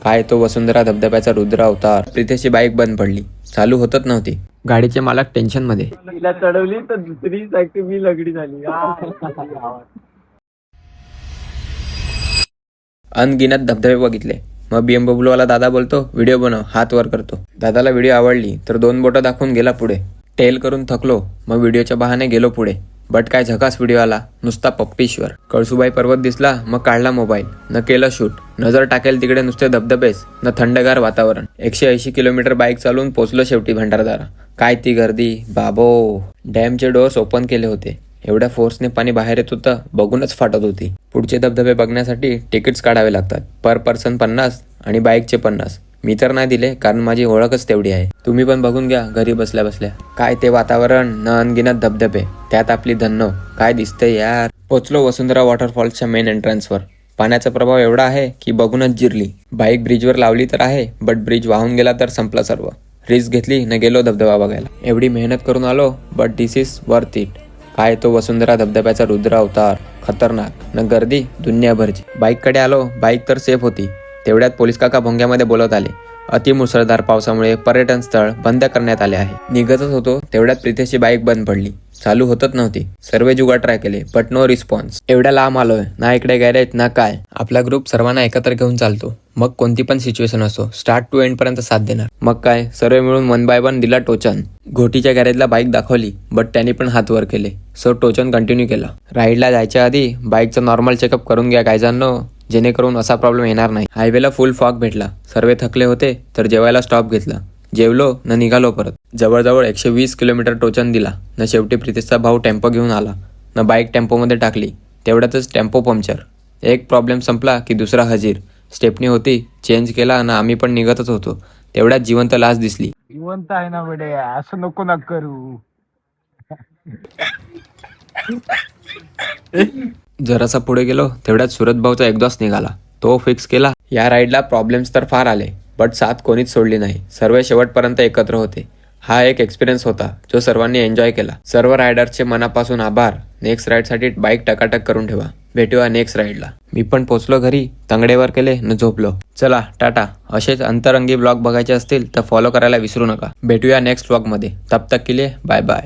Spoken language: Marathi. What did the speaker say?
काय तो वसुंधरा धबधब्याचा रुद्र अवतार. प्रितेशची बाईक बंद पडली, चालू होतच नव्हती. गाडीचे मालक टेन्शन मध्ये. तिला चढवली तर दुसरी साईड मी लगडी झाली. अनगिनत धबधबे बघितले. मग BMW वाला दादा बोलतो व्हिडिओ बनव, हात वर करतो. दादाला व्हिडिओ आवडली तर 2 बोटं दाखवून गेला पुढे. टेल करून थकलो, मग व्हिडिओच्या बहाने गेलो पुढे. बट काय झकास व्हिडिओ आला, नुसता पप्पीश्वर. कळसुबाई पर्वत दिसला, मग काढला मोबाईल. न केलं शूट. नजर टाकेल तिकडे नुसते धबधबेच, न थंडगार वातावरण. 180 किलोमीटर बाईक चालवून पोचलो शेवटी भंडारदारा. काय ती गर्दी बाबो. डॅमचे डोअर्स ओपन केले होते. एवढ्या फोर्सने पाणी बाहेर येत होतं, बघूनच फाटत होती. पुढचे धबधबे बघण्यासाठी तिकीट्स काढावे लागतात. पर पर्सन 50 आणि बाईकचे 50. मी तर नाही दिले, कारण माझी ओळखच तेवढी आहे. तुम्ही पण बघून घ्या घरी बसल्या बसल्या. काय ते वातावरण, न अनगिनत धबधबे, त्यात आपली धन्नो. काय दिसतंय यार. पोचलो वसुंधरा वॉटरफॉल्सच्या मेन एंट्रन्सवर. पाण्याचा प्रभाव एवढा आहे की बघूनच जिरली. बाईक ब्रिजवर लावली तर आहे, बट ब्रिज वाहून गेला तर संपलं सर्व. रिस्क घेतली न गेलो धबधबा बघायला. एवढी मेहनत करून आलो, but this is worth it. काय तो वसुंधरा धबधब्याचा रुद्र अवतार. खतरनाक न गर्दी दुनियाभरची. बाईककडे आलो, बाईक तर सेफ होती. तेवढ्यात पोलीस काका भोंग्यामध्ये बोलत आले. अति मुसळधार पावसामुळे पर्यटन स्थळ बंद करण्यात आले आहे. निघतच होतो तेवढ्यात प्रितेशची बाईक बंद पडली, चालू होतच नव्हती. सर्व जुगाड ट्राय केले, बट नो रिस्पॉन्स. एवढ्या लांब आलोय, ना इकडे गॅरेज ना काय. आपला ग्रुप सर्वांना एकत्र घेऊन चालतो. मग कोणती पण सिच्युएशन असो, स्टार्ट टू एंड पर्यंत साथ देणार. मग काय, सर्व मिळून 1 बाय 1 दिला टोचन. घोटीच्या गॅरेजला बाईक दाखवली, बट त्यांनी पण हात वर केले. सो टोचन कंटिन्यू केला. राईडला जायच्या आधी बाईकचं नॉर्मल चेकअप करून घ्या गायजांनो, जेणेकरून असा प्रॉब्लेम येणार नाही. हायवेला फुल फॉग भेटला. सर्व थकले होते तर जेवायला स्टॉप घेतला. जेवलो न निघालो परत. जवळजवळ 120 किलोमीटर टोचन दिला. न शेवटी प्रितेशचा भाऊ टेम्पो घेऊन आला. न बाईक टेम्पोमध्ये टाकली. तेवढ्यातच टेम्पो पंक्चर. एक प्रॉब्लेम संपला की दुसरा हजीर. स्टेपनी होती, चेंज केला ना आम्ही पण निघतच होतो. तेवढ्यात जिवंत लाश दिसली. जिवंत आहे ना बेडे, असं नको ना करू. जरासा पुढे गेलो तेवढ्यात सुरत भाऊचा एक्झॉस्ट निघाला. तो फिक्स केला. या राईडला प्रॉब्लेम्स तर फार आले, बट साथ कोणीच सोडली नाही. सर्व शेवटपर्यंत एकत्र होते. हा एक एक्सपिरियन्स होता जो सर्वांनी एन्जॉय केला. सर्व रायडर्सचे मनापासून आभार. नेक्स्ट राईडसाठी बाईक टकाटक करून ठेवा. भेटूया नेक्स्ट राईडला. मी पण पोचलो घरी, तंगडेवर केले न झोपलो. चला टाटा. असेच अंतरंगी ब्लॉग बघायचे असतील तर फॉलो करायला विसरू नका. भेटूया नेक्स्ट ब्लॉगमध्ये. तब तक के लिए बाय बाय.